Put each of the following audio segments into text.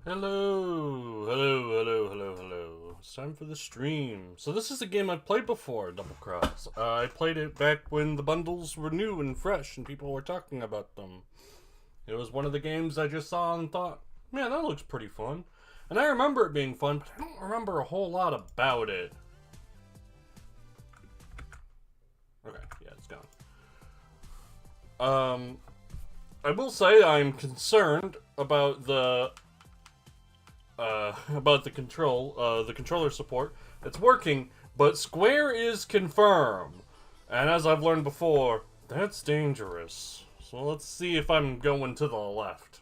Hello. It's time for the stream. So this is a game I've played before, Double Cross. I played it back when the bundles were new and fresh and people were talking about them. It was one of the games I just saw and thought, man, that looks pretty fun. And I remember it being fun, but I don't remember a whole lot about it. Okay, yeah, it's gone. I will say I'm concerned about the the controller support. It's working, but Square is confirmed. And as I've learned before, that's dangerous. So let's see if I'm going to the left.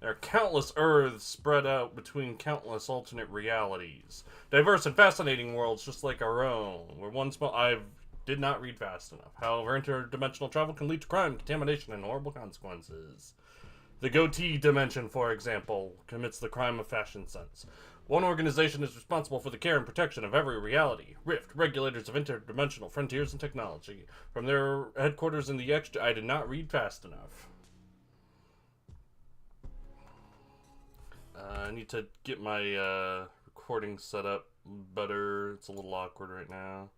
There are countless Earths spread out between countless alternate realities. Diverse and fascinating worlds just like our own. Where one small... I did not read fast enough. However, interdimensional travel can lead to crime, contamination, and horrible consequences. The goatee dimension, for example, commits the crime of fashion sense. One organization is responsible for the care and protection of every reality. Rift, regulators of interdimensional frontiers and technology. From their headquarters in the extra... I did not read fast enough. I need to get my recording set up better. It's a little awkward right now.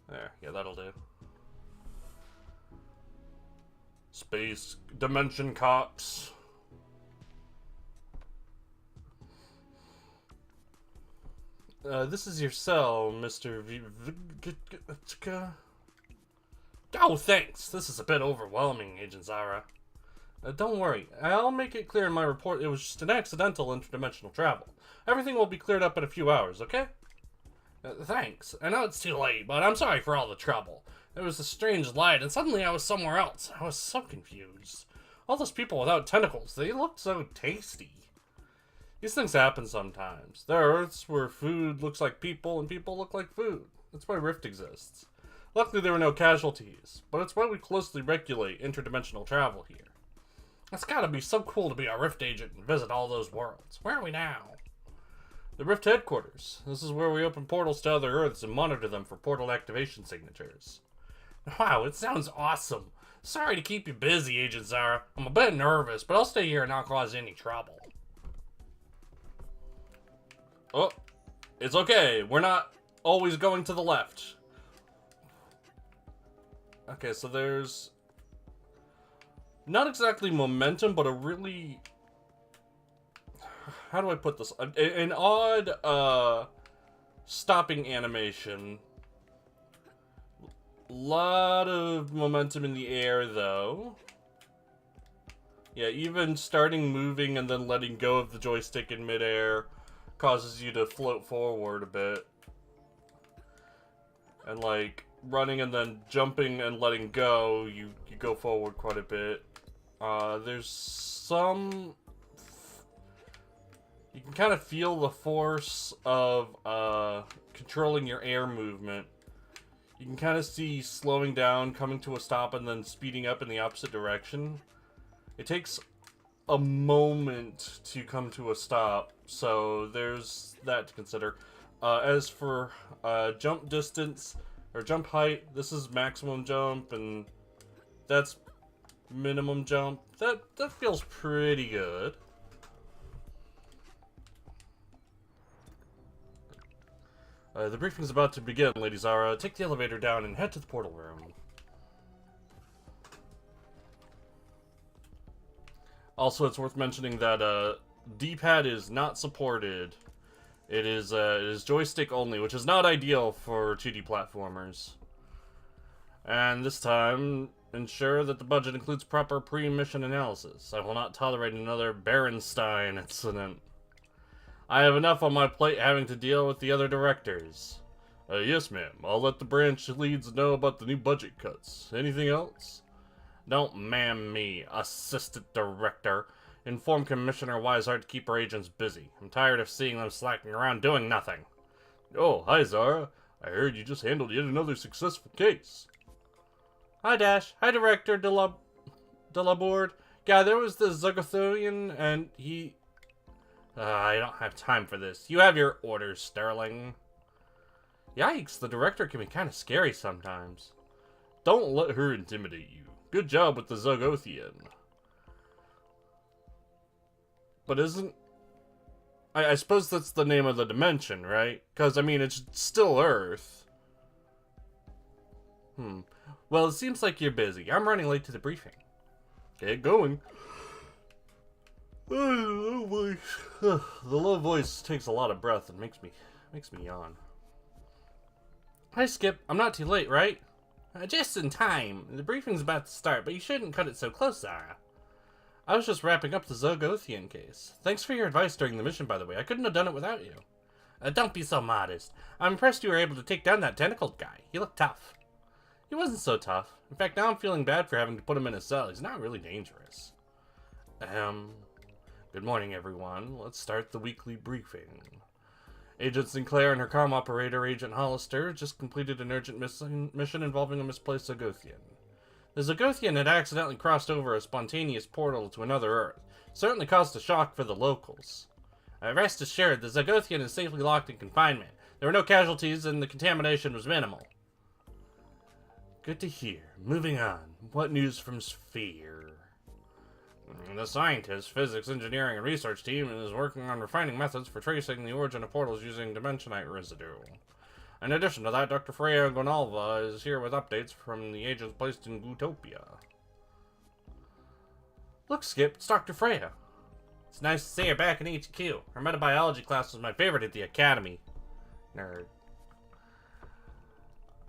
There, yeah, that'll do. Space Dimension Cops. This is your cell, Mr. Oh, thanks. This is a bit overwhelming, Agent Zara. Don't worry. I'll make it clear in my report it was just an accidental interdimensional travel. Everything will be cleared up in a few hours, okay? Thanks. I know it's too late, but I'm sorry for all the trouble. There was a strange light, and suddenly I was somewhere else. I was so confused. All those people without tentacles, they looked so tasty. These things happen sometimes. There are Earths where food looks like people, and people look like food. That's why Rift exists. Luckily, there were no casualties, but it's why we closely regulate interdimensional travel here. It's gotta be so cool to be a Rift agent and visit all those worlds. Where are we now? The Rift headquarters. This is where we open portals to other Earths and monitor them for portal activation signatures. Wow, it sounds awesome. Sorry to keep you busy, Agent Zara. I'm a bit nervous, but I'll stay here and not cause any trouble. Oh, it's okay. We're not always going to the left. Okay, so there's not exactly momentum, but a really... How do I put this? An odd, stopping animation. Lot of momentum in the air, though. Yeah, even starting moving and then letting go of the joystick in midair causes you to float forward a bit. And, like, running and then jumping and letting go, you go forward quite a bit. There's some... You can kind of feel the force of controlling your air movement. You can kind of see slowing down, coming to a stop, and then speeding up in the opposite direction. It takes a moment to come to a stop, so there's that to consider. As for jump distance, or jump height, this is maximum jump, and that's minimum jump. That feels pretty good. The briefing's about to begin, Lady Zara. Take the elevator down and head to the portal room. Also, it's worth mentioning that D-pad is not supported. It is joystick only, which is not ideal for 2D platformers. And this time, ensure that the budget includes proper pre-mission analysis. I will not tolerate another Berenstein incident. I have enough on my plate having to deal with the other directors. Yes, ma'am. I'll let the branch leads know about the new budget cuts. Anything else? Don't ma'am me, assistant director. Inform Commissioner Wisehart to keep her agents busy. I'm tired of seeing them slacking around doing nothing. Oh, hi, Zara. I heard you just handled yet another successful case. Hi, Dash. Hi, Director Delaborde. Yeah, there was the Zugothorian, and he... I don't have time for this. You have your orders, Sterling. Yikes, the director can be kind of scary sometimes. Don't let her intimidate you. Good job with the Zugothian. But isn't... I suppose that's the name of the dimension, right? Because, I mean, it's still Earth. Well, it seems like you're busy. I'm running late to the briefing. Get going. The low voice takes a lot of breath and makes me yawn. Hi, Skip. I'm not too late, right? Just in time. The briefing's about to start, but you shouldn't cut it so close, Zara. I was just wrapping up the Zogothian case. Thanks for your advice during the mission, by the way. I couldn't have done it without you. Don't be so modest. I'm impressed you were able to take down that tentacled guy. He looked tough. He wasn't so tough. In fact, now I'm feeling bad for having to put him in a cell. He's not really dangerous. Good morning, everyone. Let's start the weekly briefing. Agent Sinclair and her comm operator, Agent Hollister, just completed an urgent mission involving a misplaced Zogothian. The Zogothian had accidentally crossed over a spontaneous portal to another Earth. Certainly caused a shock for the locals. Rest assured, the Zogothian is safely locked in confinement. There were no casualties and the contamination was minimal. Good to hear. Moving on. What news from Sphere? The scientist, physics, engineering, and research team is working on refining methods for tracing the origin of portals using dimensionite residue. In addition to that, Dr. Freya Gonalva is here with updates from the agents placed in Gutopia. Look, Skip, it's Dr. Freya. It's nice to see her back in HQ. Her metabiology class was my favorite at the academy. Nerd.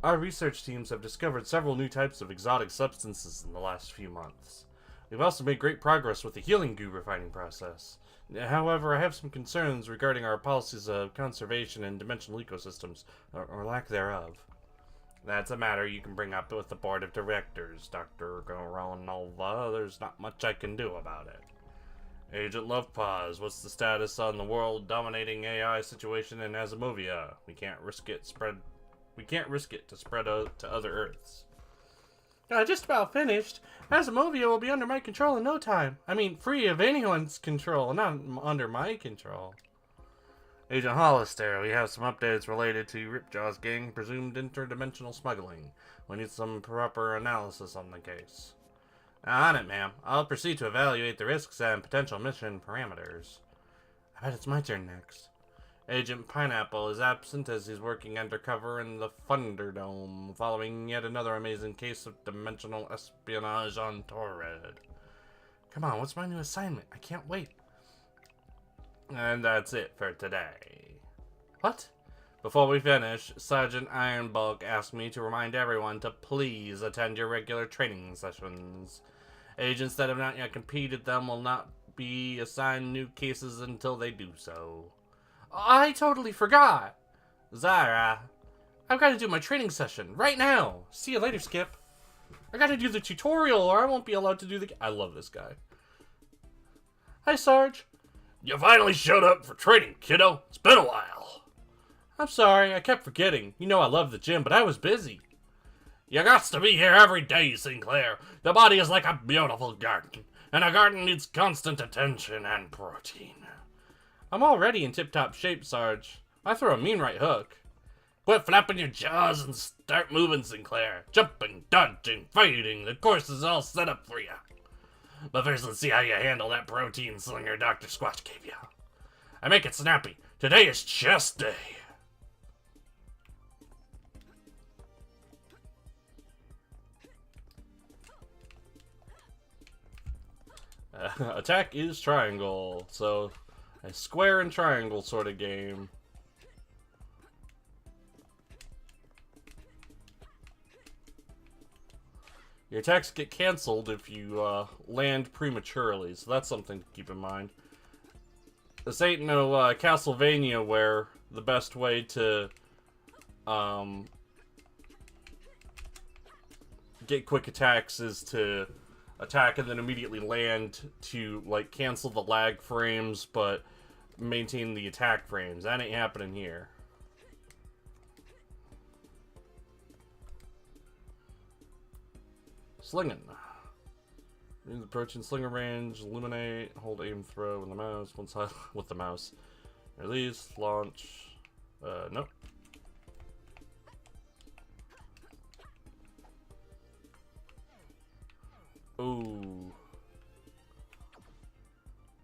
Our research teams have discovered several new types of exotic substances in the last few months. We've also made great progress with the healing goo refining process. However, I have some concerns regarding our policies of conservation and dimensional ecosystems, or lack thereof. That's a matter you can bring up with the board of directors, Dr. Goronova. There's not much I can do about it. Agent Lovepause, what's the status on the world-dominating AI situation in Azimovia? We can't risk it to spread out to other Earths. Just about finished. Azimovia will be under my control in no time. I mean, free of anyone's control, not under my control. Agent Hollister, we have some updates related to Ripjaw's gang presumed interdimensional smuggling. We need some proper analysis on the case. On it, ma'am. I'll proceed to evaluate the risks and potential mission parameters. I bet it's my turn next. Agent Pineapple is absent as he's working undercover in the Thunderdome, following yet another amazing case of dimensional espionage on Torred. Come on, what's my new assignment? I can't wait. And that's it for today. What? Before we finish, Sergeant Ironbulk asked me to remind everyone to please attend your regular training sessions. Agents that have not yet completed them will not be assigned new cases until they do so. I totally forgot. Zara, I've got to do my training session right now. See you later, Skip. I got to do the tutorial or I won't be allowed to do the... I love this guy. Hi, Sarge. You finally showed up for training, kiddo. It's been a while. I'm sorry, I kept forgetting. You know I love the gym, but I was busy. You got to be here every day, Sinclair. The body is like a beautiful garden, and a garden needs constant attention and protein. I'm already in tip-top shape, Sarge. I throw a mean right hook. Quit flapping your jaws and start moving, Sinclair. Jumping, dodging, fighting. The course is all set up for you. But first, let's see how you handle that protein slinger Dr. Squatch gave you. I make it snappy. Today is chest day. Attack is triangle, so... a square and triangle sort of game. Your attacks get cancelled if you land prematurely, so that's something to keep in mind. This ain't no Castlevania where the best way to get quick attacks is to attack and then immediately land to, like, cancel the lag frames, but maintain the attack frames. That ain't happening here. Slinging. Use the approaching slinger range, illuminate, hold aim throw with the mouse, one side with the mouse. Release, launch, nope. Ooh.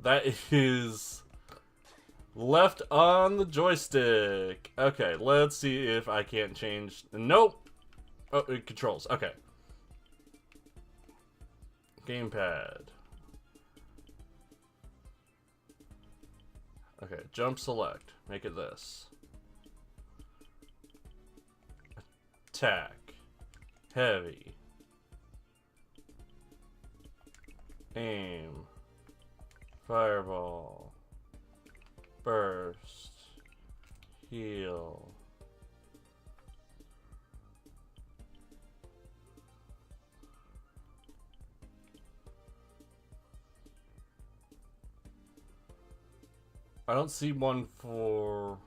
That is left on the joystick. Okay, let's see if I can't change. Nope. Oh, it controls. Okay. Gamepad. Okay, jump select. Make it this. Attack. Heavy. Aim. Fireball. Burst. Heal. I don't see one for...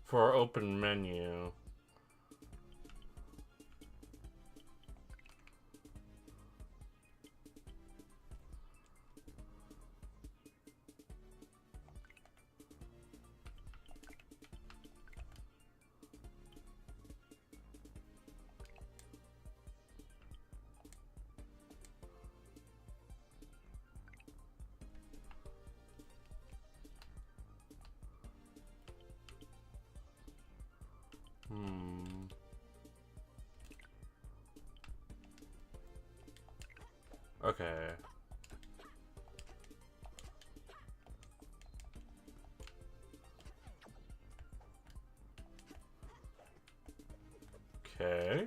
for our open menu. Okay. Okay.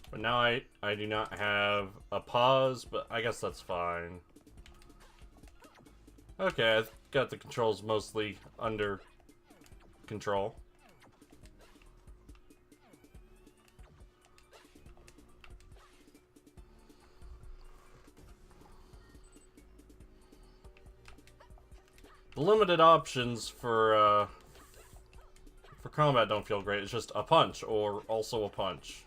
But now I do not have a pause, but I guess that's fine. Okay, I've got the controls mostly under control. The limited options for combat don't feel great. It's just a punch or also a punch.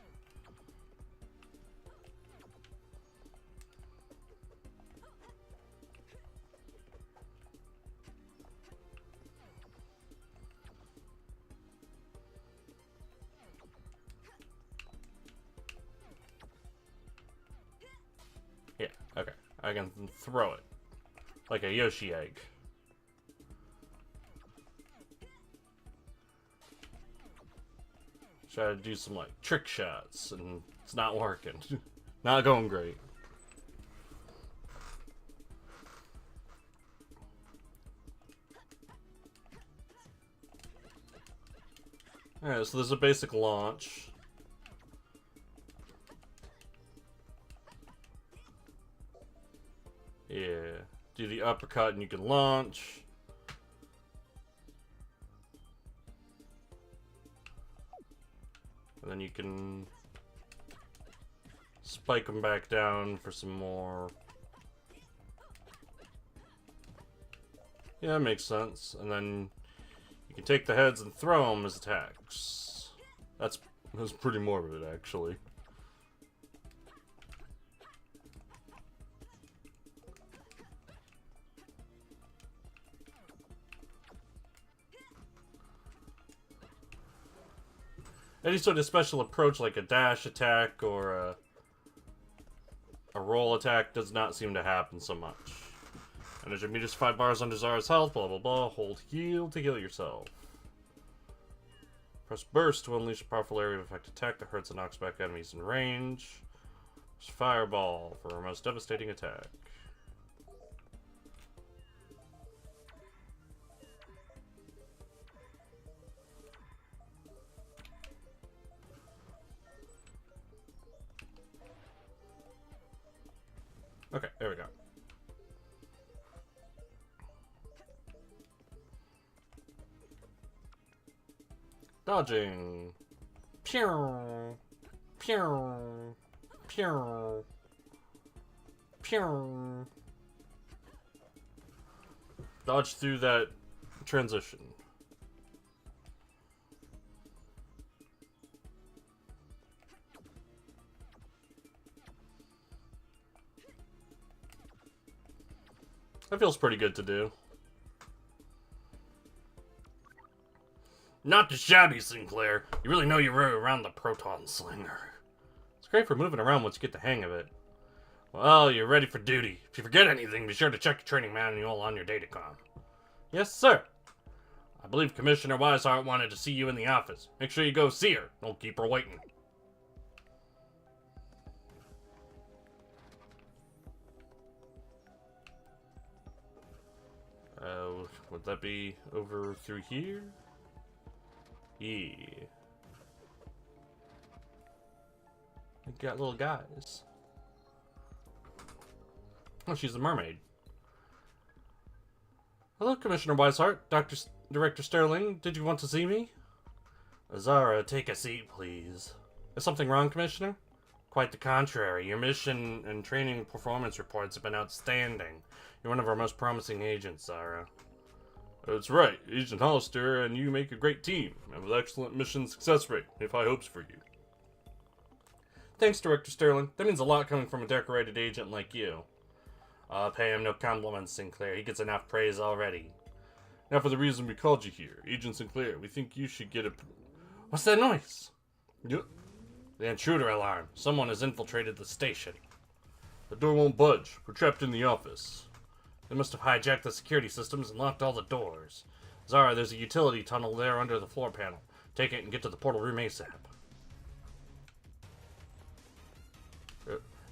Yeah, okay. I can throw it like a Yoshi egg. Try to do some like trick shots and it's not working. Not going great. Alright, so there's a basic launch. Yeah. Do the uppercut and you can launch. And then you can spike them back down for some more. Yeah, that makes sense. And then you can take the heads and throw them as attacks. That's pretty morbid, actually. Any sort of special approach like a dash attack or a roll attack does not seem to happen so much. Energy meters 5 bars under Zara's health, blah blah blah. Hold heal to heal yourself. Press burst to unleash a powerful area of effect attack that hurts and knocks back enemies in range. Press fireball for a most devastating attack. Okay, there we go. Dodging. Pew. Pew. Pew. Pew. Dodge through that transition. That feels pretty good to do. Not too shabby, Sinclair. You really know your way around the proton slinger. It's great for moving around once you get the hang of it. Well, you're ready for duty. If you forget anything, be sure to check your training manual on your datacom. Yes, sir. I believe Commissioner Wiseheart wanted to see you in the office. Make sure you go see her. Don't keep her waiting. Would that be over through here? Yeah. We got little guys. Oh, she's a mermaid. Hello, Commissioner Wiseheart. Director Sterling, did you want to see me? Zara, take a seat, please. Is something wrong, Commissioner? Quite the contrary. Your mission and training performance reports have been outstanding. You're one of our most promising agents, Zara. That's right. Agent Hollister and you make a great team, and with excellent mission success rate. We have high hopes for you. Thanks, Director Sterling. That means a lot coming from a decorated agent like you. Pay him no compliments, Sinclair. He gets enough praise already. Now for the reason we called you here. Agent Sinclair, we think you should get a... What's that noise? Yep. The intruder alarm. Someone has infiltrated the station. The door won't budge. We're trapped in the office. They must have hijacked the security systems and locked all the doors. Zara, there's a utility tunnel there under the floor panel. Take it and get to the portal room ASAP.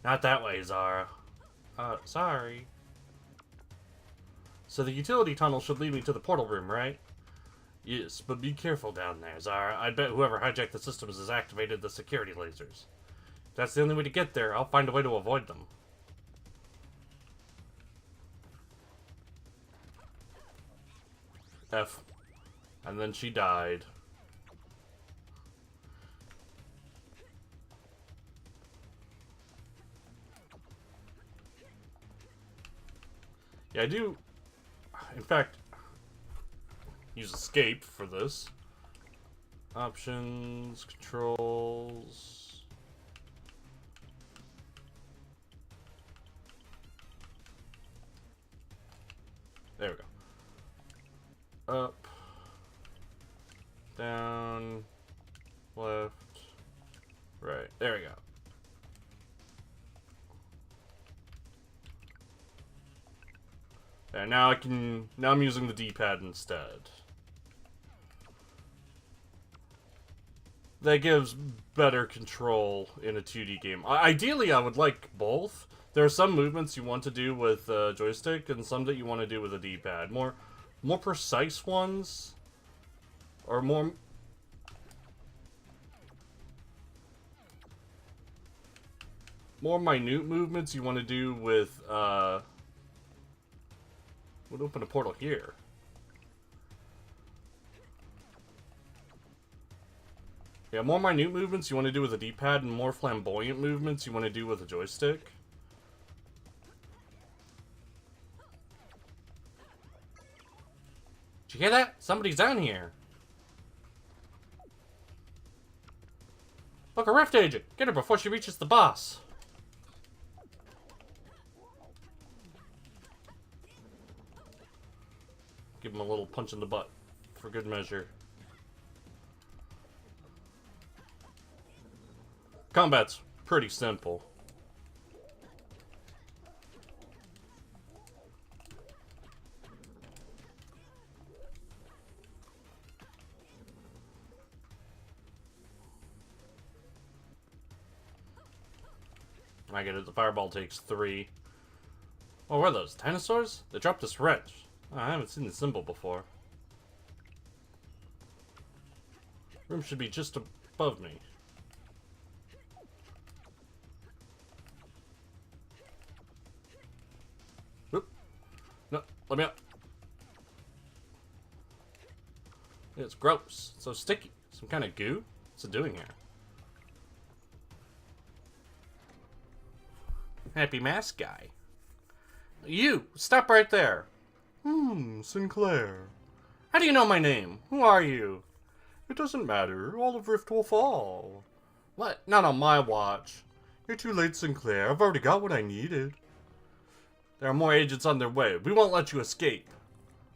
Not that way, Zara. Sorry. So the utility tunnel should lead me to the portal room, right? Yes, but be careful down there, Zara. I bet whoever hijacked the systems has activated the security lasers. If that's the only way to get there, I'll find a way to avoid them. F. And then she died. Yeah, I do, in fact, use escape for this. Options, controls. There we go. Up, down, left, right. There we go. There, now I'm using the D-pad instead. That gives better control in a 2D game. Ideally, I would like both. There are some movements you want to do with joystick, and some that you want to do with a D-pad. More precise ones, or more minute movements you want to do with would open a portal here. Yeah, more minute movements you want to do with a D-pad, and more flamboyant movements you want to do with a joystick. Did you hear that? Somebody's down here. Look, a Rift agent. Get her before she reaches the boss. Give him a little punch in the butt, for good measure. Combat's pretty simple. I get it, the fireball takes 3. Oh, what are those? Dinosaurs? They dropped this wrench. Oh, I haven't seen the symbol before. Room should be just above me. Oop. No, let me up. It's gross. It's so sticky. Some kind of goo? What's it doing here? Happy mask guy. You! Stop right there! Sinclair. How do you know my name? Who are you? It doesn't matter. All of Rift will fall. What? Not on my watch. You're too late, Sinclair. I've already got what I needed. There are more agents on their way. We won't let you escape.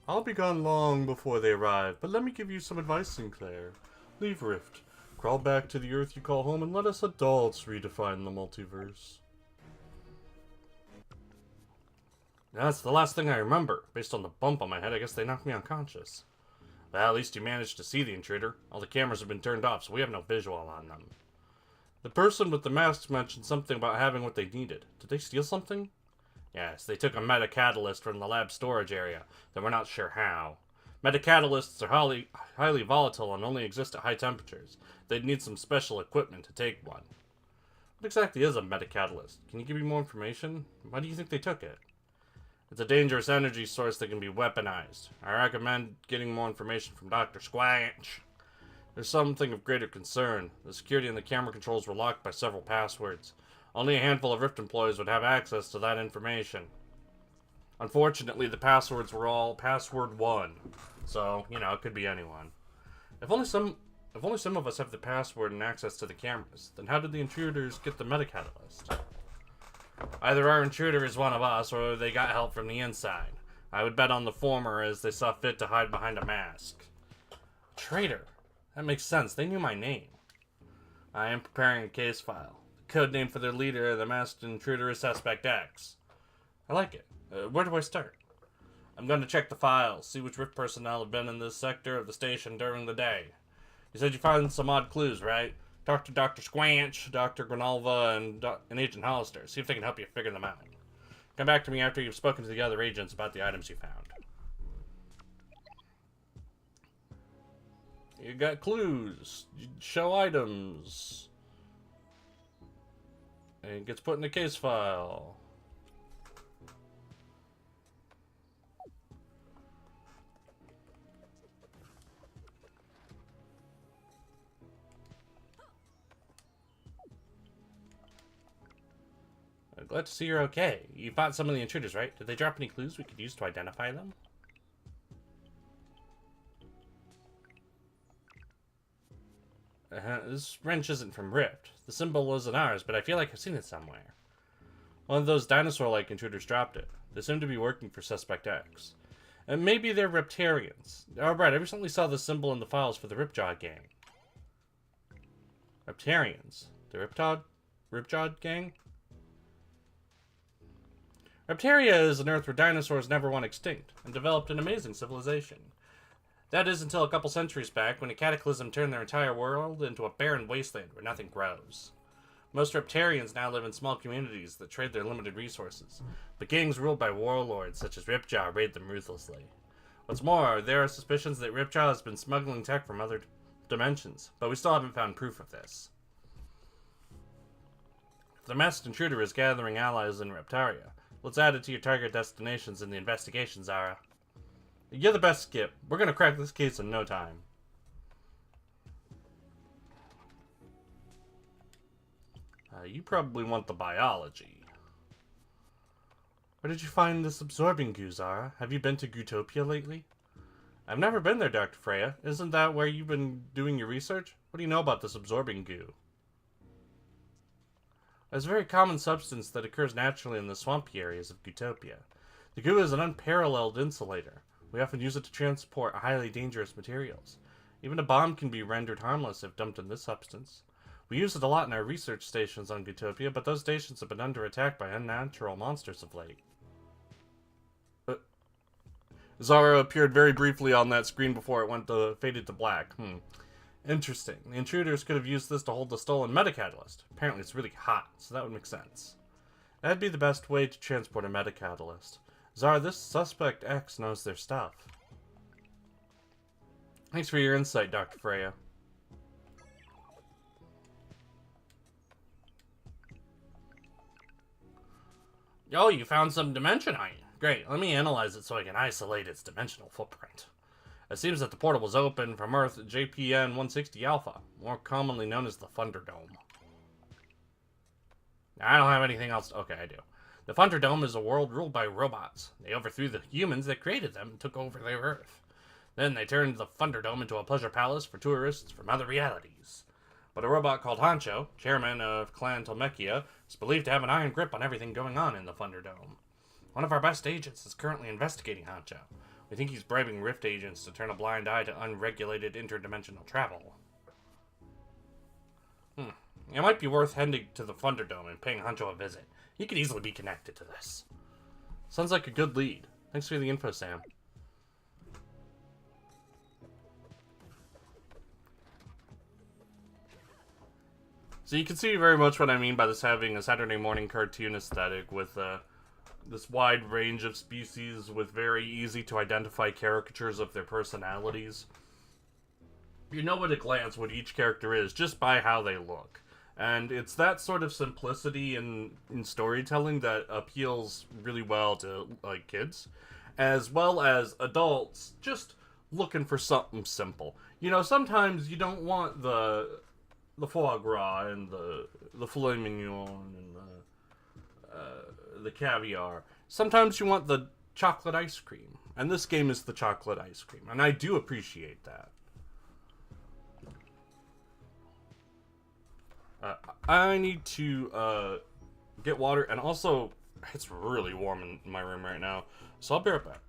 I'll be gone long before they arrive, but let me give you some advice, Sinclair. Leave Rift. Crawl back to the Earth you call home and let us adults redefine the multiverse. That's the last thing I remember. Based on the bump on my head, I guess they knocked me unconscious. Well, at least you managed to see the intruder. All the cameras have been turned off, so we have no visual on them. The person with the mask mentioned something about having what they needed. Did they steal something? Yes, they took a metacatalyst from the lab storage area, though we're not sure how. Metacatalysts are highly volatile and only exist at high temperatures. They'd need some special equipment to take one. What exactly is a metacatalyst? Can you give me more information? Why do you think they took it? It's a dangerous energy source that can be weaponized. I recommend getting more information from Dr. Squanch. There's something of greater concern. The security and the camera controls were locked by several passwords. Only a handful of Rift employees would have access to that information. Unfortunately, the passwords were all password 1. So, you know, it could be anyone. If only some of us have the password and access to the cameras, then how did the intruders get the metacatalyst? Either our intruder is one of us, or they got help from the inside. I would bet on the former, as they saw fit to hide behind a mask. Traitor. That makes sense. They knew my name. I am preparing a case file. The code name for their leader, the masked intruder, is Suspect X. I like it. Where do I start? I'm going to check the files, see which Rift personnel have been in this sector of the station during the day. You said you found some odd clues, right? Talk to Dr. Squanch, Dr. Granalva, and Agent Hollister. See if they can help you figure them out. Come back to me after you've spoken to the other agents about the items you found. You got clues. You show items. And it gets put in a case file. Glad to see you're okay. You fought some of the intruders, right? Did they drop any clues we could use to identify them? This wrench isn't from Rift. The symbol isn't ours, but I feel like I've seen it somewhere. One of those dinosaur-like intruders dropped it. They seem to be working for Suspect X. And maybe they're Reptarians. Oh, right, I recently saw the symbol in the files for the Ripjaw gang. Reptarians? The Ripjaw gang? Reptaria is an Earth where dinosaurs never went extinct, and developed an amazing civilization. That is until a couple centuries back, when a cataclysm turned their entire world into a barren wasteland where nothing grows. Most Reptarians now live in small communities that trade their limited resources, but gangs ruled by warlords such as Ripjaw raid them ruthlessly. What's more, there are suspicions that Ripjaw has been smuggling tech from other dimensions, but we still haven't found proof of this. If the masked intruder is gathering allies in Reptaria, let's add it to your target destinations in the investigation, Zara. You're the best, Skip. We're gonna crack this case in no time. You probably want the biology. Where did you find this absorbing goo, Zara? Have you been to Gootopia lately? I've never been there, Dr. Freya. Isn't that where you've been doing your research? What do you know about this absorbing goo? It's a very common substance that occurs naturally in the swampy areas of Gootopia. The goo is an unparalleled insulator. We often use it to transport highly dangerous materials. Even a bomb can be rendered harmless if dumped in this substance. We use it a lot in our research stations on Gootopia, but those stations have been under attack by unnatural monsters of late. Zara appeared very briefly on that screen before it faded to black. Interesting. The intruders could have used this to hold the stolen metacatalyst. Apparently it's really hot, so that would make sense. That'd be the best way to transport a metacatalyst. Zara, this Suspect X knows their stuff. Thanks for your insight, Dr. Freya. Oh, you found some dimension, are you? Great, let me analyze it so I can isolate its dimensional footprint. It seems that the portal was open from Earth JPN 160 Alpha, more commonly known as the Thunderdome. I don't have anything else. Okay, I do. The Thunderdome is a world ruled by robots. They overthrew the humans that created them and took over their Earth. Then they turned the Thunderdome into a pleasure palace for tourists from other realities. But a robot called Hancho, chairman of Clan Telmechia, is believed to have an iron grip on everything going on in the Thunderdome. One of our best agents is currently investigating Hancho. We think he's bribing Rift agents to turn a blind eye to unregulated interdimensional travel. It might be worth heading to the Thunderdome and paying Hancho a visit. He could easily be connected to this. Sounds like a good lead. Thanks for the info, Sam. So you can see very much what I mean by this having a Saturday morning cartoon aesthetic with this wide range of species with very easy to identify caricatures of their personalities. You know at a glance what each character is just by how they look. And it's that sort of simplicity in storytelling that appeals really well to like kids, as well as adults just looking for something simple. You know, sometimes you don't want the foie gras and the filet mignon and the caviar. Sometimes you want the chocolate ice cream, and this game is the chocolate ice cream, and I do appreciate that. I need to get water, and also it's really warm in my room right now, so I'll be right back.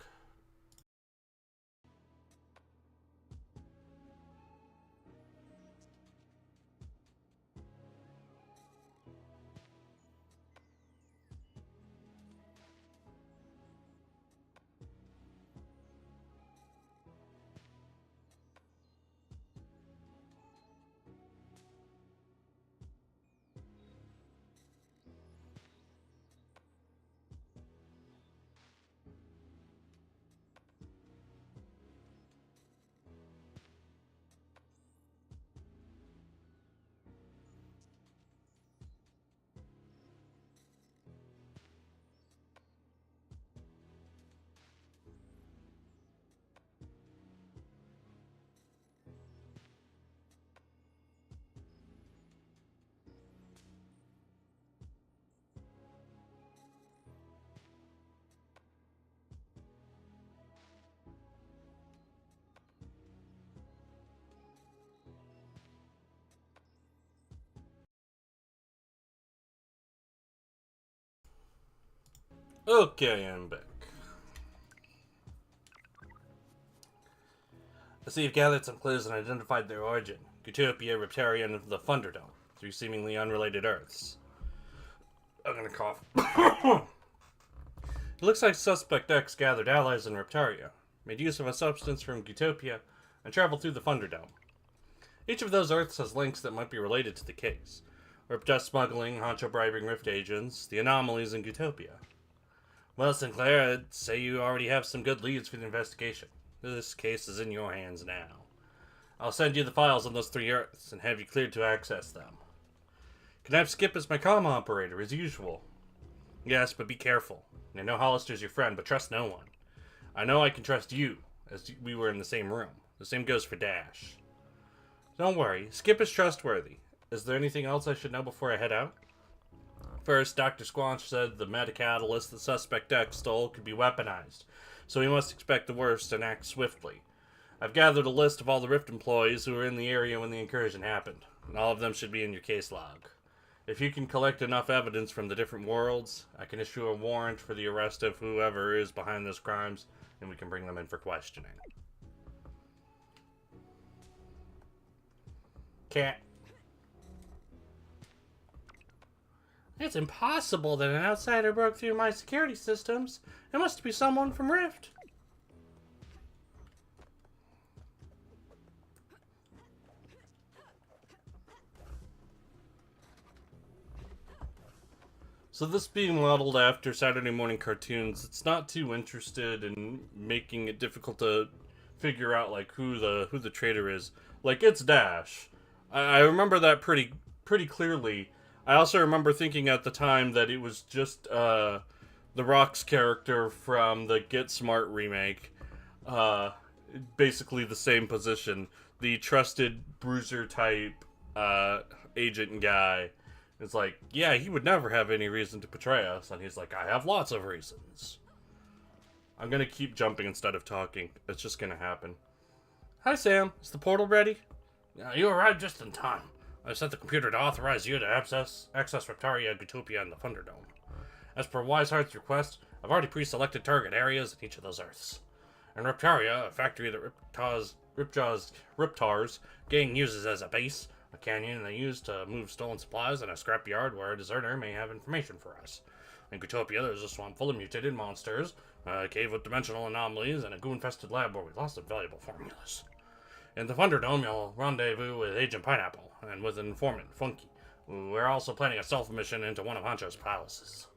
Okay, I'm back. I see you've gathered some clues and identified their origin. Utopia, Reptaria, and the Thunderdome. 3 seemingly unrelated Earths. I'm gonna cough. It looks like Suspect X gathered allies in Reptaria, made use of a substance from Utopia, and traveled through the Thunderdome. Each of those Earths has links that might be related to the case. Ripdust smuggling, Hancho bribing Rift agents, the anomalies in Utopia. Well, Sinclair, I'd say you already have some good leads for the investigation. This case is in your hands now. I'll send you the files on those 3 Earths and have you cleared to access them. Can I have Skip as my comm operator, as usual? Yes, but be careful. I know Hollister's your friend, but trust no one. I know I can trust you, as we were in the same room. The same goes for Dash. Don't worry, Skip is trustworthy. Is there anything else I should know before I head out? First, Dr. Squanch said the metacatalyst that Suspect X stole could be weaponized, so we must expect the worst and act swiftly. I've gathered a list of all the Rift employees who were in the area when the incursion happened, and all of them should be in your case log. If you can collect enough evidence from the different worlds, I can issue a warrant for the arrest of whoever is behind those crimes, and we can bring them in for questioning. Cat. It's impossible that an outsider broke through my security systems. It must be someone from Rift. So this being modeled after Saturday morning cartoons, it's not too interested in making it difficult to figure out like who the traitor is. Like, it's Dash. I remember that pretty clearly. I also remember thinking at the time that it was just the Rock's character from the Get Smart remake. Basically the same position. The trusted bruiser type agent guy. It's like, yeah, he would never have any reason to betray us. And he's like, I have lots of reasons. I'm going to keep jumping instead of talking. It's just going to happen. Hi, Sam. Is the portal ready? You arrived just in time. I set the computer to authorize you to access Reptaria, Utopia, and the Thunderdome. As per Wiseheart's request, I've already pre-selected target areas in each of those Earths. In Riptaria, a factory that Riptar's gang uses as a base, a canyon they use to move stolen supplies, and a scrapyard where a deserter may have information for us. In Utopia, there's a swamp full of mutated monsters, a cave with dimensional anomalies, and a goo-infested lab where we lost some valuable formulas. In the Thunderdome, you'll rendezvous with Agent Pineapple, and with an informant, Funky. We're also planning a stealth mission into one of Honcho's palaces.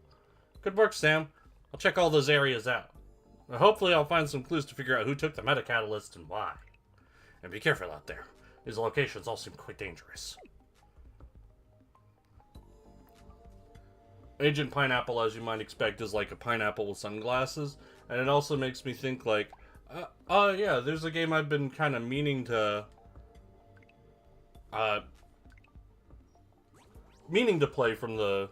Good work, Sam. I'll check all those areas out. Hopefully I'll find some clues to figure out who took the meta-catalyst and why. And be careful out there. These locations all seem quite dangerous. Agent Pineapple, as you might expect, is like a pineapple with sunglasses. And it also makes me think like, yeah, there's a game I've been kind of meaning to play from the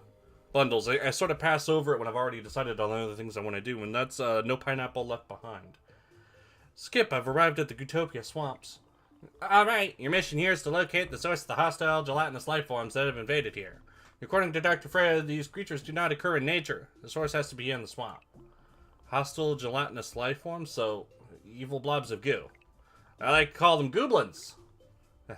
bundles. I sort of pass over it when I've already decided on other things I want to do, and that's No Pineapple Left Behind. Skip, I've arrived at the Gutopia swamps. Alright, your mission here is to locate the source of the hostile gelatinous life forms that have invaded here. According to Dr. Freya, these creatures do not occur in nature. The source has to be in the swamp. Hostile gelatinous life forms? So, evil blobs of goo. I like to call them goblins. The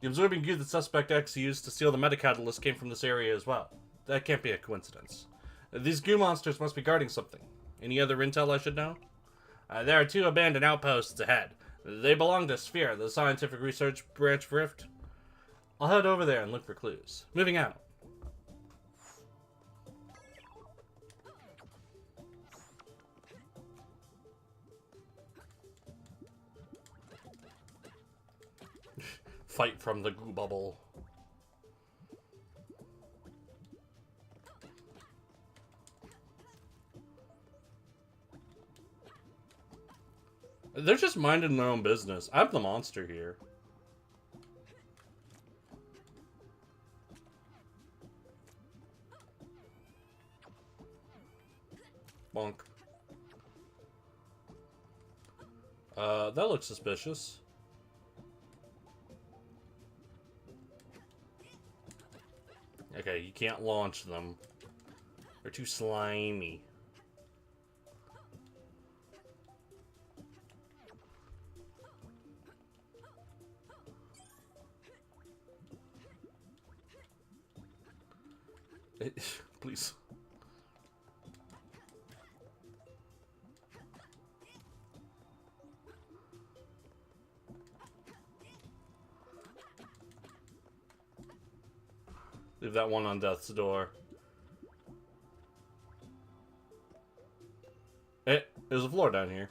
absorbing goo that Suspect X used to steal the metacatalyst came from this area as well. That can't be a coincidence. These goo monsters must be guarding something. Any other intel I should know? There are 2 abandoned outposts ahead. They belong to Sphere, the scientific research branch of Rift. I'll head over there and look for clues. Moving out. Fight from the goo bubble. They're just minding their own business. I'm the monster here. Bonk. That looks suspicious. Okay, you can't launch them. They're too slimy. Please. Leave that one on death's door. There's a floor down here.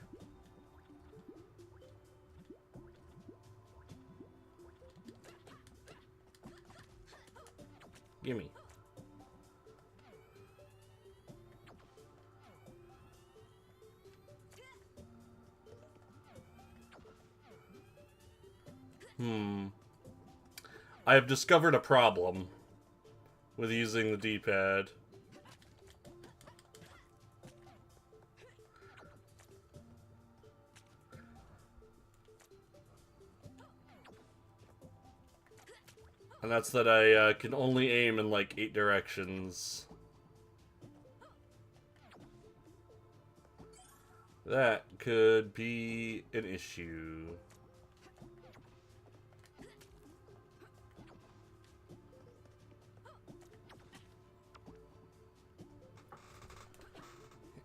Gimme. I have discovered a problem with using the D-pad. And that's that I can only aim in like 8 directions. That could be an issue.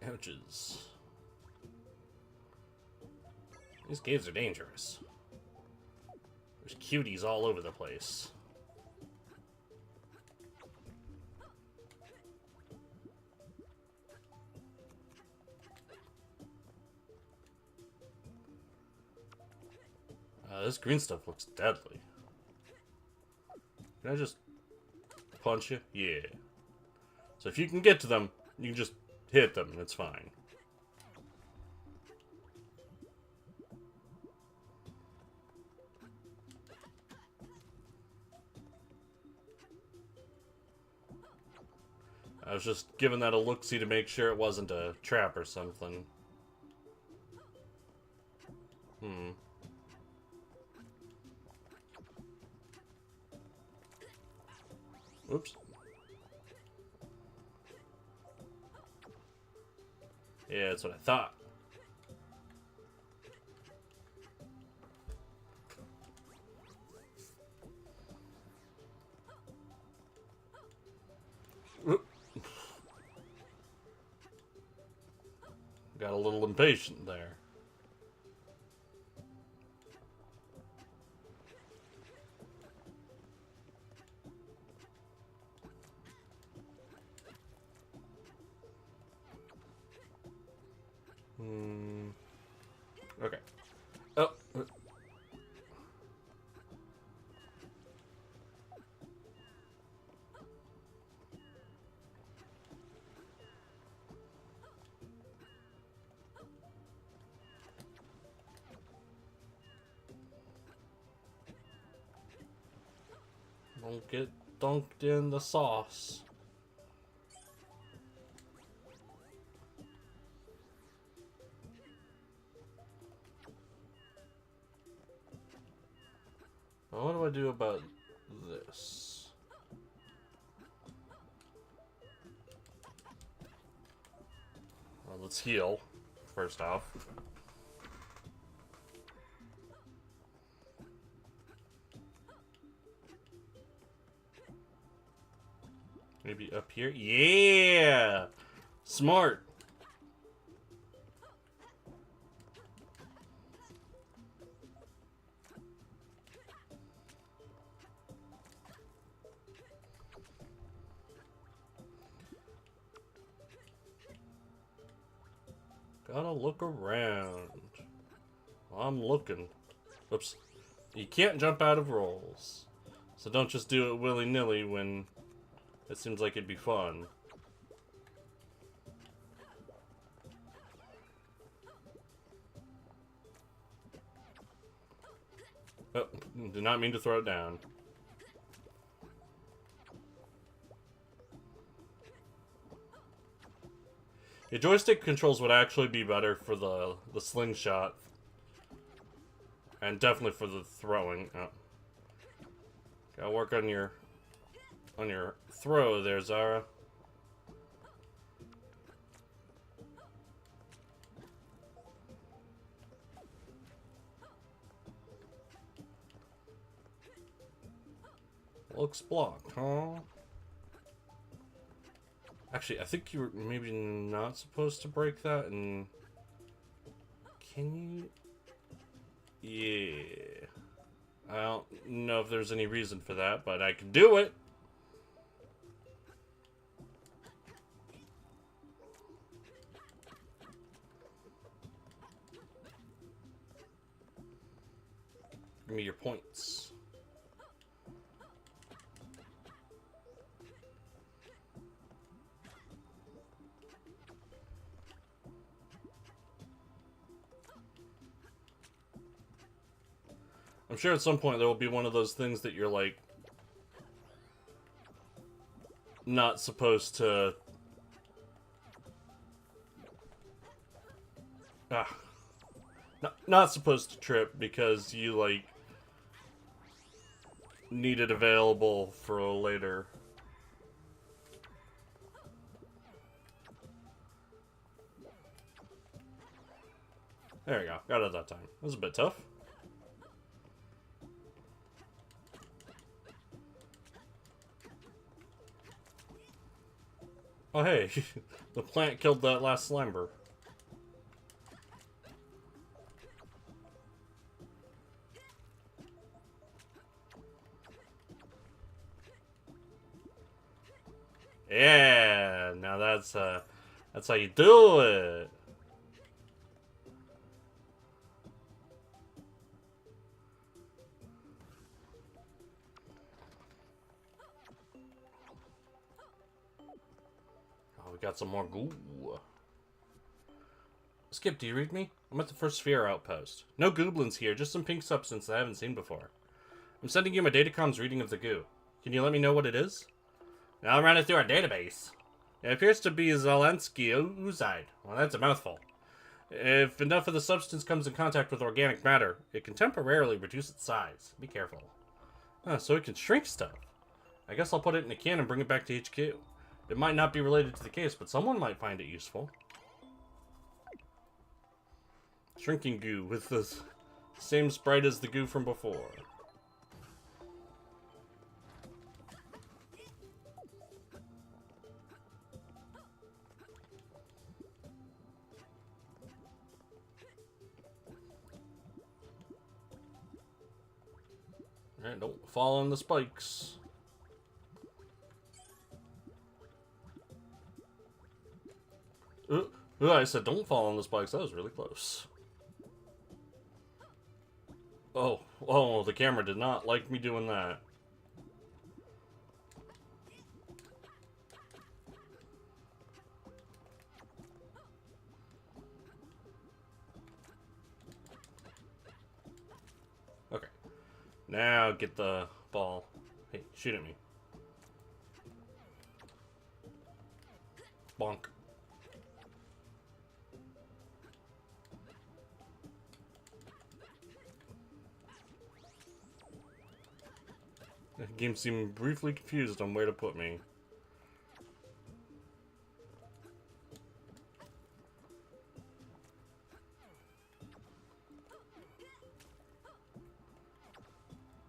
Ouches. These caves are dangerous. There's cuties all over the place. This green stuff looks deadly. Can I just punch you? Yeah. So if you can get to them, you can just hit them, it's fine. I was just giving that a look-see to make sure it wasn't a trap or something. Oops. Yeah, that's what I thought. Oop. Got a little impatient there. Okay. Oh. Don't get dunked in the sauce. Now what do I do about this? Well, let's heal, first off. Maybe up here? Yeah! Smart! Gotta look around. I'm looking. Oops. You can't jump out of rolls. So don't just do it willy-nilly when it seems like it'd be fun. Oh, did not mean to throw it down. The joystick controls would actually be better for the slingshot. And definitely for the throwing. Oh. Gotta work on your throw there, Zara. Looks blocked, huh? Actually, I think you're maybe not supposed to break that, and... Can you? Yeah. I don't know if there's any reason for that, but I can do it! Give me your points. I'm sure at some point there will be one of those things that you're like not supposed to not supposed to trip because you like need it available for later. There we go. Got it that time. It was a bit tough. Oh hey, the plant killed that last Slamber. Yeah, now that's how you do it. Oh, we got some more goo. Skip, do you read me? I'm at the first sphere outpost. No goblins here, just some pink substance I haven't seen before. I'm sending you my datacom's reading of the goo. Can you let me know what it is? I'll run it through our database. It appears to be Zelensky oozide. Well, that's a mouthful. If enough of the substance comes in contact with organic matter, it can temporarily reduce its size. Be careful. So it can shrink stuff. I guess I'll put it in a can and bring it back to HQ. It might not be related to the case, but someone might find it useful. Shrinking goo with the same sprite as the goo from before. Alright, don't fall on the spikes. I said don't fall on the spikes. That was really close. Oh, the camera did not like me doing that. Okay. Now get the ball. Hey, shoot at me. Bonk. The game seemed briefly confused on where to put me.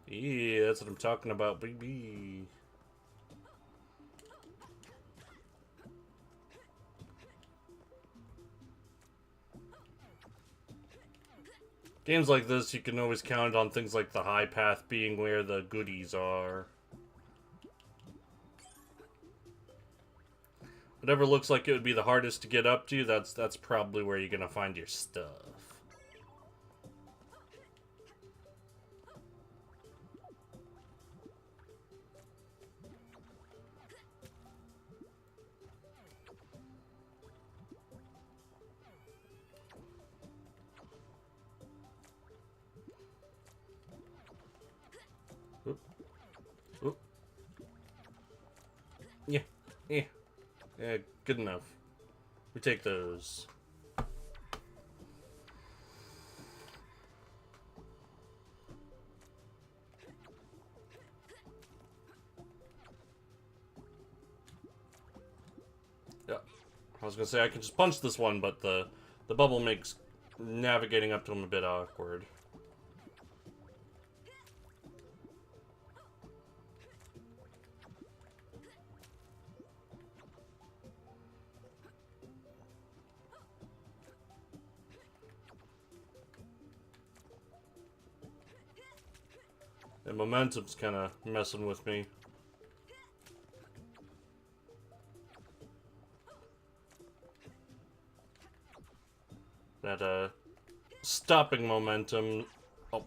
Yeah, that's what I'm talking about, baby. Games like this, you can always count on things like the high path being where the goodies are. Whatever looks like it would be the hardest to get up to, that's probably where you're gonna find your stuff. Oop. Oop. Yeah. Yeah, good enough. We take those. Yeah. I was gonna say I can just punch this one, but the bubble makes navigating up to him a bit awkward. And momentum's kind of messing with me. That, stopping momentum... Oh,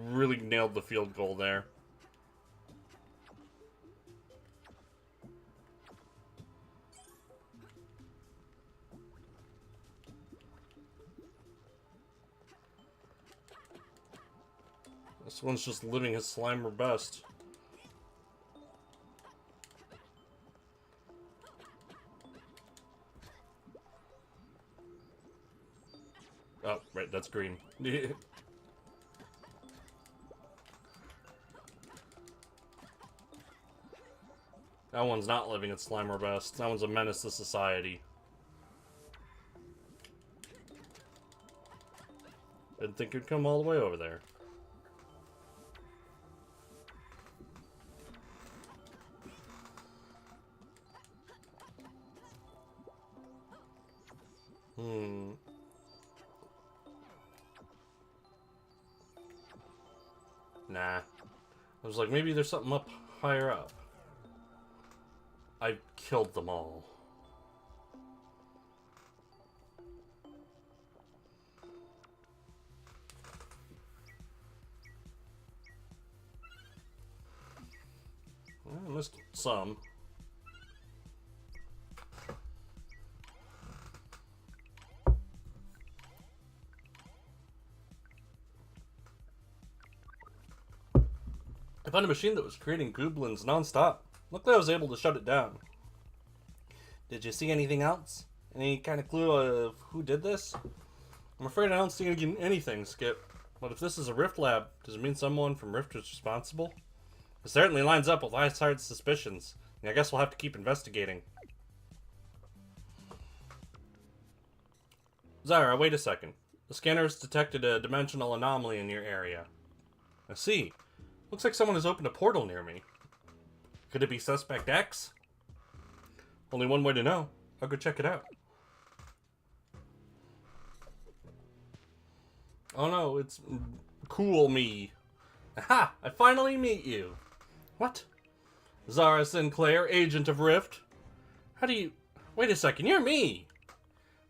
really nailed the field goal there. This one's just living his Slimer best. Oh, right, that's green. That one's not living its Slimer best. That one's a menace to society. Didn't think it'd come all the way over there. Nah. I was like, maybe there's something up higher up. I killed them all. Well, I missed some. I found a machine that was creating goblins non-stop. Luckily I was able to shut it down. Did you see anything else? Any kind of clue of who did this? I'm afraid I don't see anything, Skip. But if this is a Rift lab, does it mean someone from Rift was responsible? It certainly lines up with Iceheart's suspicions. I guess we'll have to keep investigating. Zyra, wait a second. The scanner has detected a dimensional anomaly in your area. I see. Looks like someone has opened a portal near me. Could it be Suspect X? Only one way to know. I'll go check it out. Oh no, it's cool me. Aha! I finally meet you. What? Zara Sinclair, agent of Rift. How do you... Wait a second, you're me!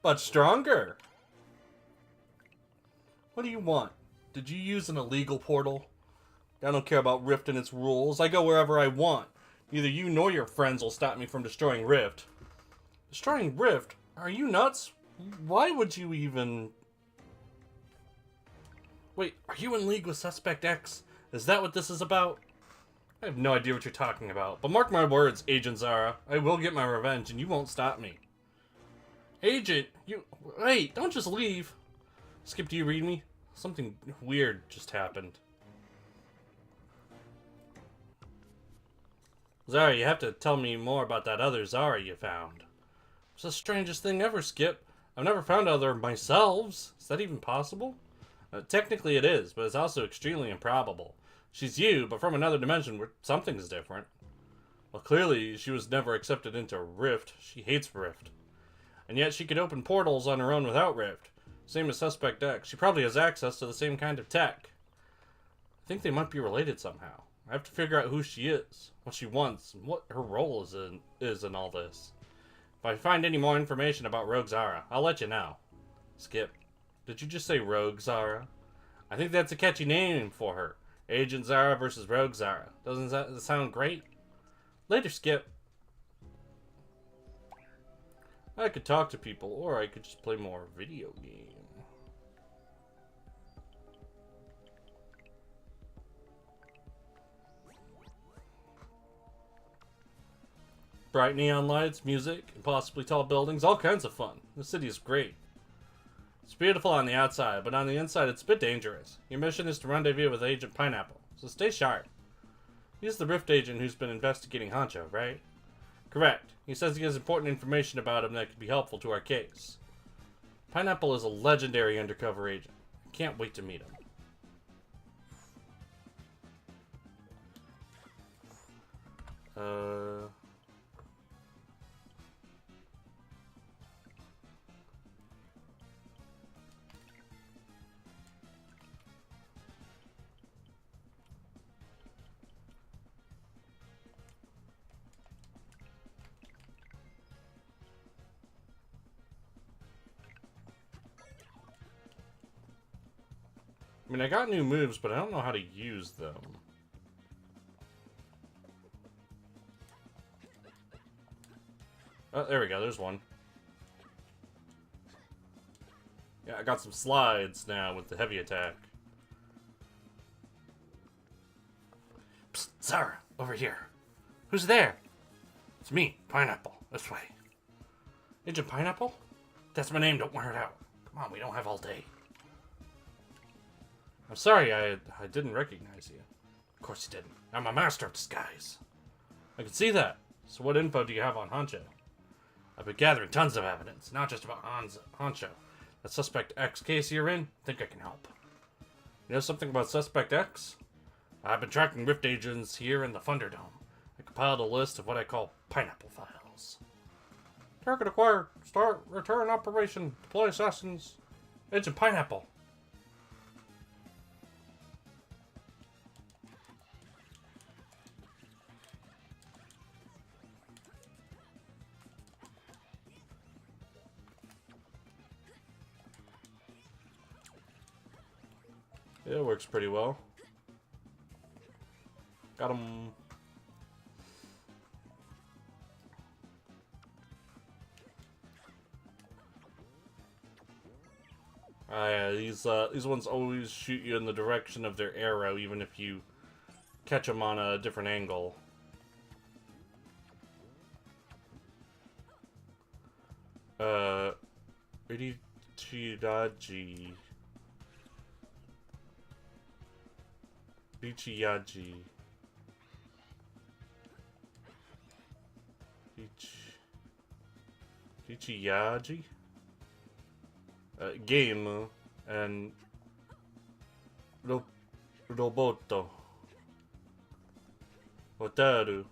But stronger. What do you want? Did you use an illegal portal? I don't care about Rift and its rules. I go wherever I want. Neither you nor your friends will stop me from destroying Rift. Destroying Rift? Are you nuts? Why would you even... Wait, are you in league with Suspect X? Is that what this is about? I have no idea what you're talking about, but mark my words, Agent Zara. I will get my revenge, and you won't stop me. Agent, you... Wait, don't just leave. Skip, do you read me? Something weird just happened. Zara, you have to tell me more about that other Zara you found. It's the strangest thing ever, Skip. I've never found other myself. Is that even possible? Technically it is, but it's also extremely improbable. She's you, but from another dimension where something's different. Well, clearly, she was never accepted into Rift. She hates Rift. And yet she could open portals on her own without Rift. Same as Suspect X. She probably has access to the same kind of tech. I think they might be related somehow. I have to figure out who she is, what she wants, and what her role is in all this. If I find any more information about Rogue Zara, I'll let you know. Skip, did you just say Rogue Zara? I think that's a catchy name for her. Agent Zara versus Rogue Zara. Doesn't that sound great? Later, Skip. I could talk to people, or I could just play more video game. Bright neon lights, music, and possibly tall buildings, all kinds of fun. The city is great. It's beautiful on the outside, but on the inside it's a bit dangerous. Your mission is to rendezvous with Agent Pineapple, so stay sharp. He's the Rift agent who's been investigating Honcho, right? Correct. He says he has important information about him that could be helpful to our case. Pineapple is a legendary undercover agent. I can't wait to meet him. I mean, I got new moves, but I don't know how to use them. Oh, there we go. There's one. Yeah, I got some slides now with the heavy attack. Psst, Zara, over here. Who's there? It's me, Pineapple. This way. Agent Pineapple? That's my name, don't wear it out. Come on, we don't have all day. I'm sorry, I didn't recognize you. Of course you didn't. I'm a master of disguise. I can see that. So what info do you have on Honcho? I've been gathering tons of evidence, not just about Honcho. That Suspect X case you're in, I think I can help. You know something about Suspect X? I've been tracking Rift agents here in the Thunderdome. I compiled a list of what I call Pineapple files. Target acquired. Start return operation. Deploy assassins. Agent Pineapple. Yeah, it works pretty well. Got him. Yeah, these ones always shoot you in the direction of their arrow, even if you catch them on a different angle. Richidaji. Richiyaji. Richiyaji? Game. and roboto. Hotaru.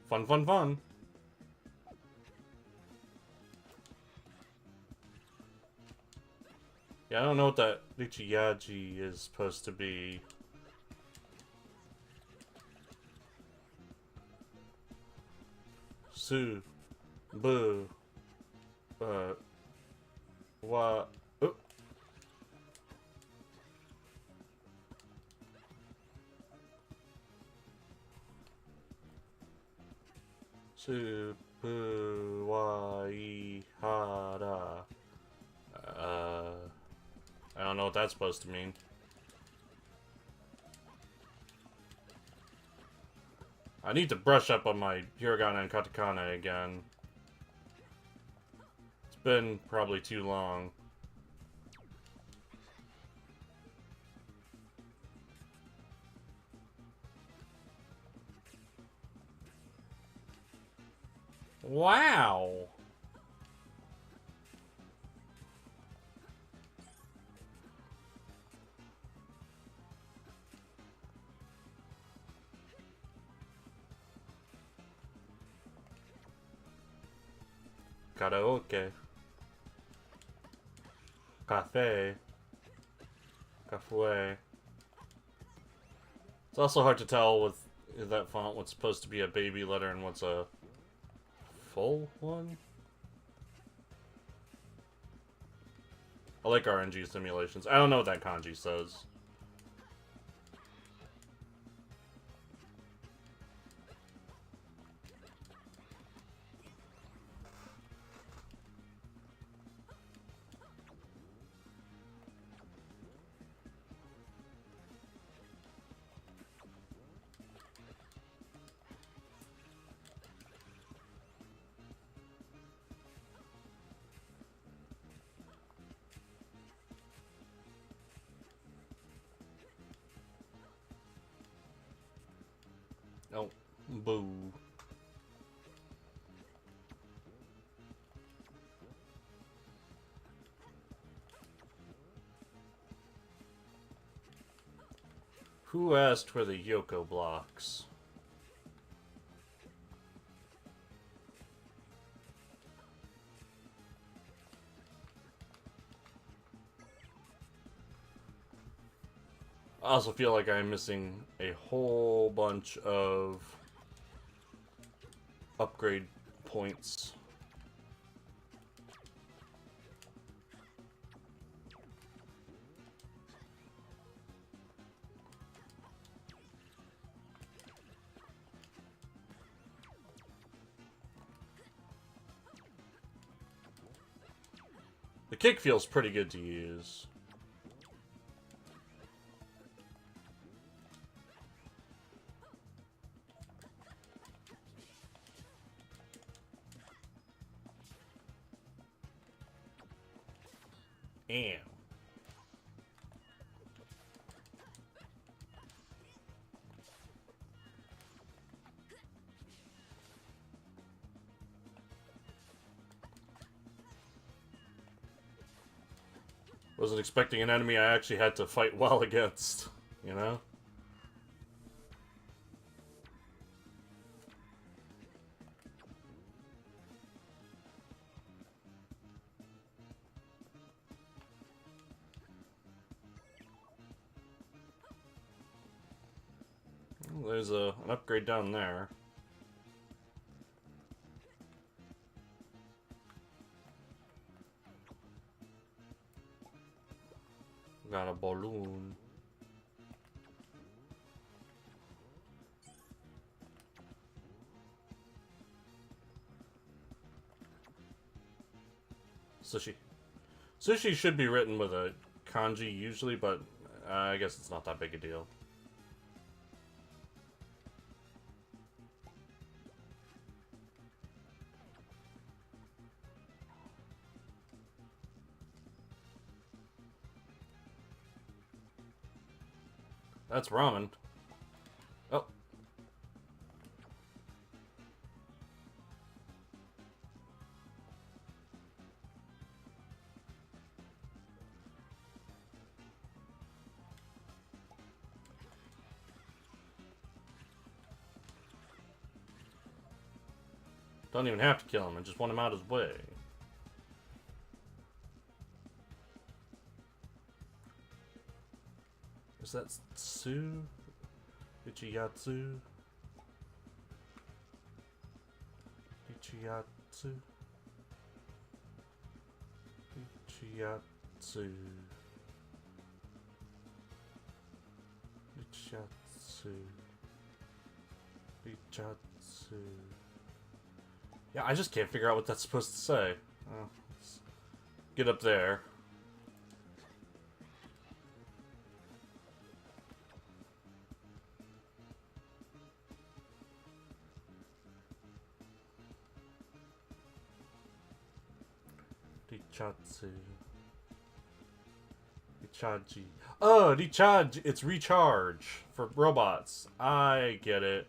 Fun, fun, fun. Yeah, I don't know what that Richiyaji is supposed to be. Su. Bu. Wa. Oh. Su. Bu. Wa. I. Hara. I don't know what that's supposed to mean. I need to brush up on my hiragana and katakana again. It's been probably too long. Wow! Karaoke. Cafe. Cafe. It's also hard to tell with that font what's supposed to be a baby letter and what's a full one. I like RNG simulations. I don't know what that kanji says. Oh, boo. Who asked for the Yoko blocks? I also feel like I'm missing a whole bunch of upgrade points. The kick feels pretty good to use. Damn. Wasn't expecting an enemy I actually had to fight well against, you know? Well, there's an upgrade down there. Got a balloon. Sushi. Sushi should be written with a kanji usually, but I guess it's not that big a deal. That's ramen. Oh. Don't even have to kill him, I just want him out of his way. Is that Tsu? Ichiyatsu? Ichiyatsu? Ichiyatsu? Ichiyatsu? Ichiyatsu? Yeah, I just can't figure out what that's supposed to say. Oh, let's get up there. Richatsu. Richaji. Oh, recharge. It's recharge for robots. I get it.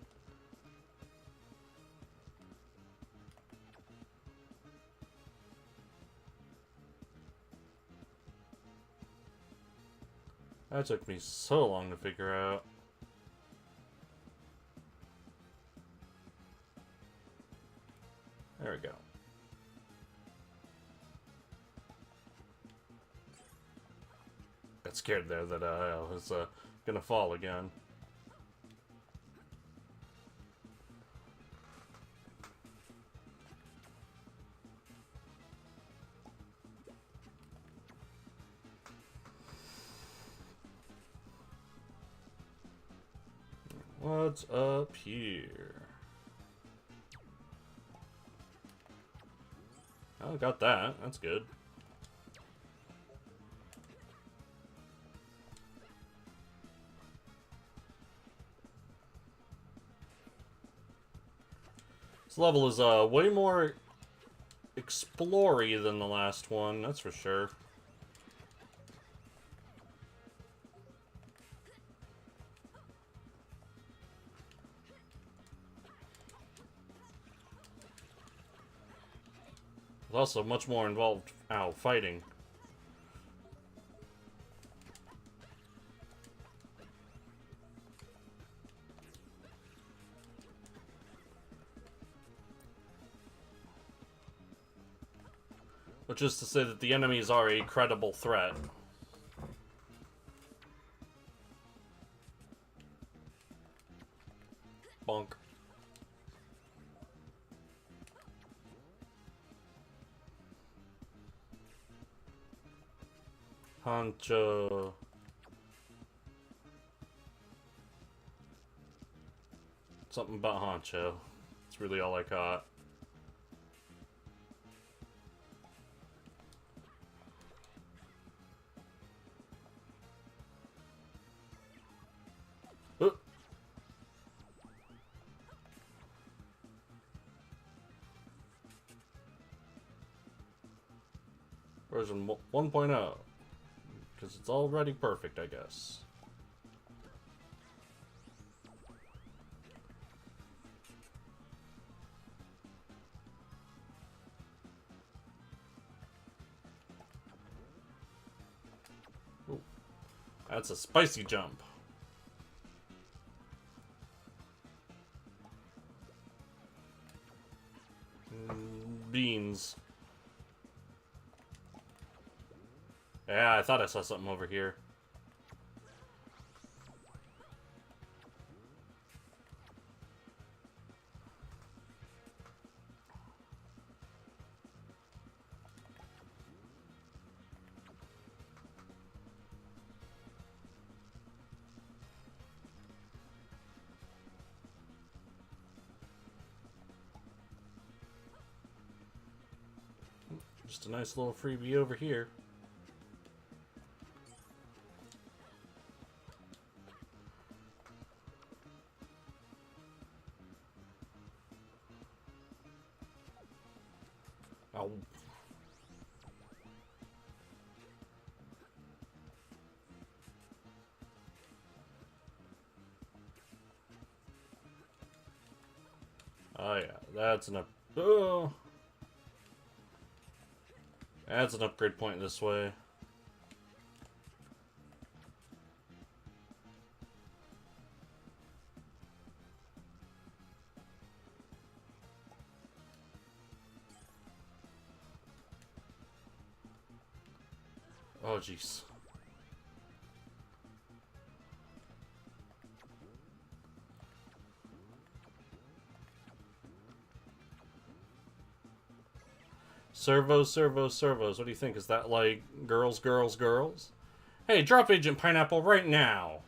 That took me so long to figure out. There we go. Got scared there that I was gonna fall again. What's up here? Oh, got that. That's good. This level is way more explory than the last one, that's for sure. It's also much more involved, fighting. Which is to say that the enemies are a credible threat. Bonk. Honcho. Something about Honcho. That's really all I caught. Version 1.0. Because it's already perfect, I guess. Ooh. That's a spicy jump. Beans. Yeah, I thought I saw something over here. Just a nice little freebie over here. Oh. Oh yeah, that's an up. Oh. That's an upgrade point this way. Oh, jeez. Servos, servos, servos. What do you think? Is that like girls, girls, girls? Hey, drop Agent Pineapple right now!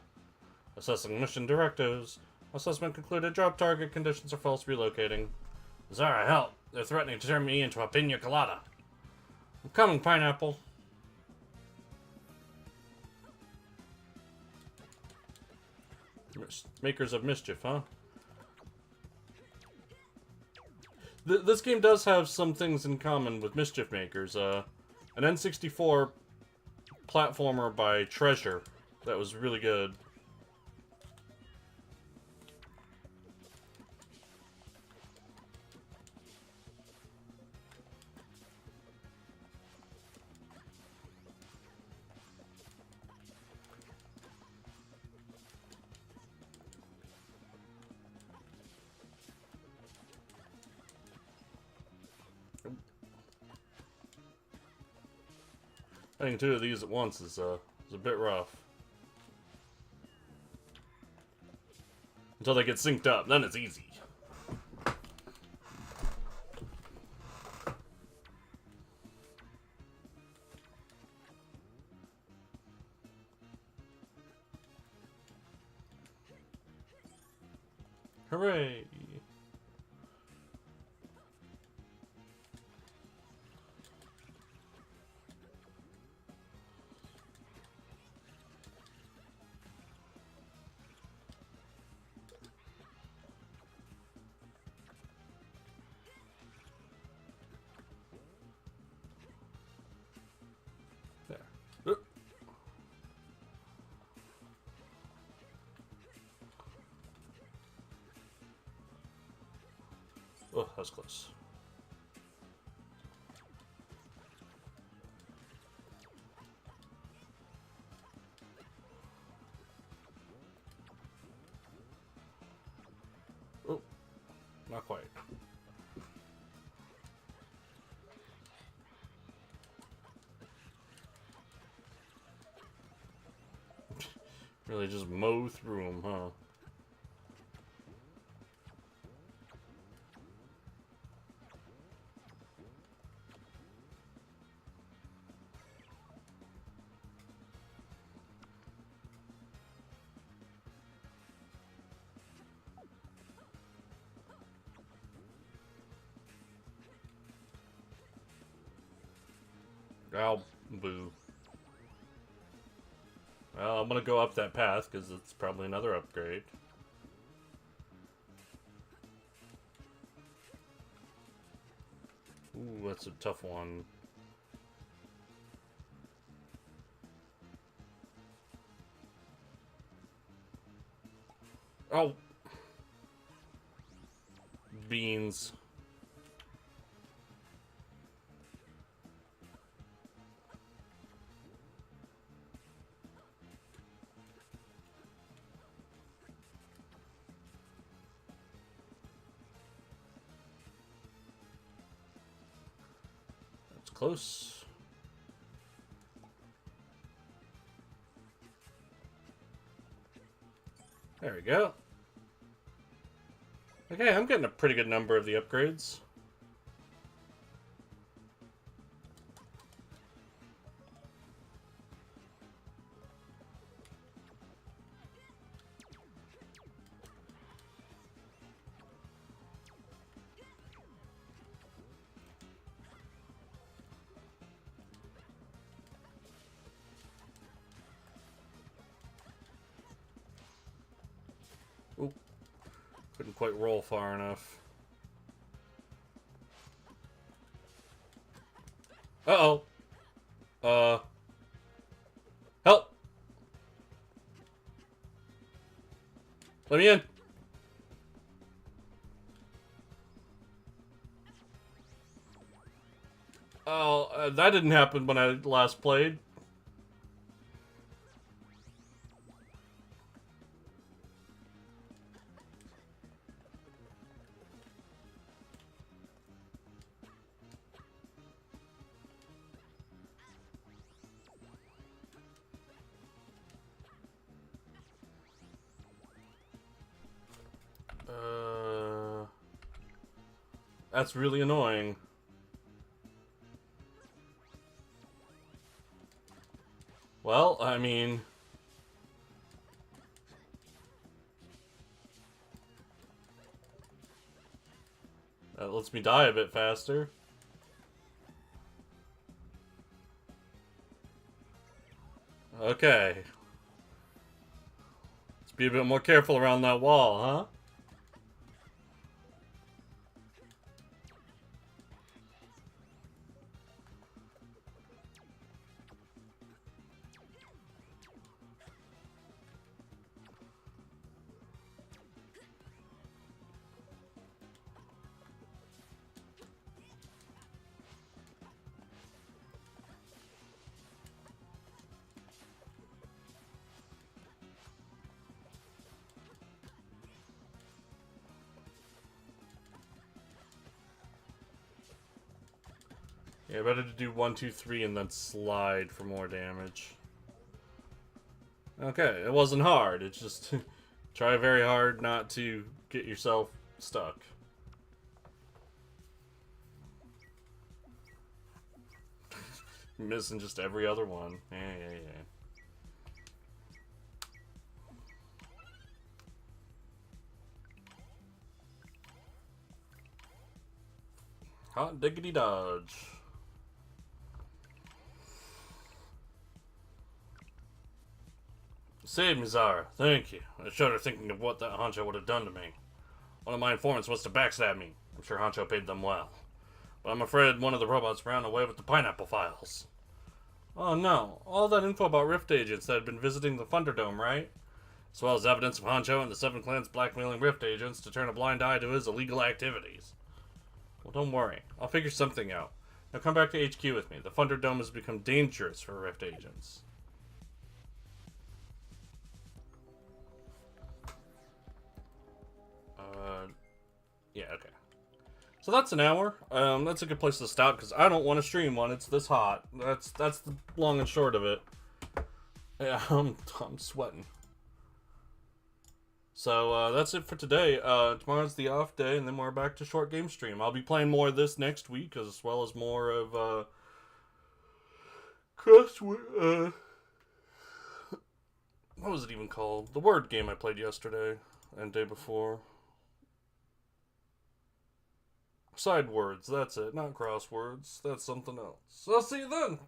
Assessing mission directives. Assessment concluded. Drop target. Conditions are false. Relocating. Zara, help! They're threatening to turn me into a pina colada. I'm coming, Pineapple. Makers of mischief, huh? This game does have some things in common with Mischief Makers. An N64 platformer by Treasure that was really good. Hitting two of these at once is a bit rough. Until they get synced up, then it's easy. Hooray! There. Oh, that was close. Oh, not quite. Really just mow through them, huh? Oh, boo. Well, I'm gonna go up that path, because it's probably another upgrade. Ooh, that's a tough one. Oh! Beans. That's close. There we go. Okay, I'm getting a pretty good number of the upgrades. Oop. Couldn't quite roll far enough. Uh-oh. Help! Let me in! Oh, that didn't happen when I last played. That's really annoying. Well, I mean... that lets me die a bit faster. Okay. Let's be a bit more careful around that wall, huh? Yeah, better to do 1, 2, 3 and then slide for more damage. Okay, it wasn't hard. It's just try very hard not to get yourself stuck. Missing just every other one. Yeah. Hot diggity dodge. Save me, Zara. Thank you. I shudder thinking of what that Honcho would have done to me. One of my informants was to backstab me. I'm sure Honcho paid them well. But I'm afraid one of the robots ran away with the pineapple files. Oh no. All that info about Rift agents that had been visiting the Thunderdome, right? As well as evidence of Honcho and the Seven Clans blackmailing Rift agents to turn a blind eye to his illegal activities. Well, don't worry. I'll figure something out. Now come back to HQ with me. The Thunderdome has become dangerous for Rift agents. Yeah, okay. So that's an hour. That's a good place to stop because I don't want to stream when it's this hot. That's the long and short of it. Yeah, I'm sweating. So that's it for today. Tomorrow's the off day, and then we're back to short game stream. I'll be playing more of this next week, as well as more of crossword. What was it even called? The word game I played yesterday and day before. Side words, that's it. Not crosswords. That's something else. So I'll see you then.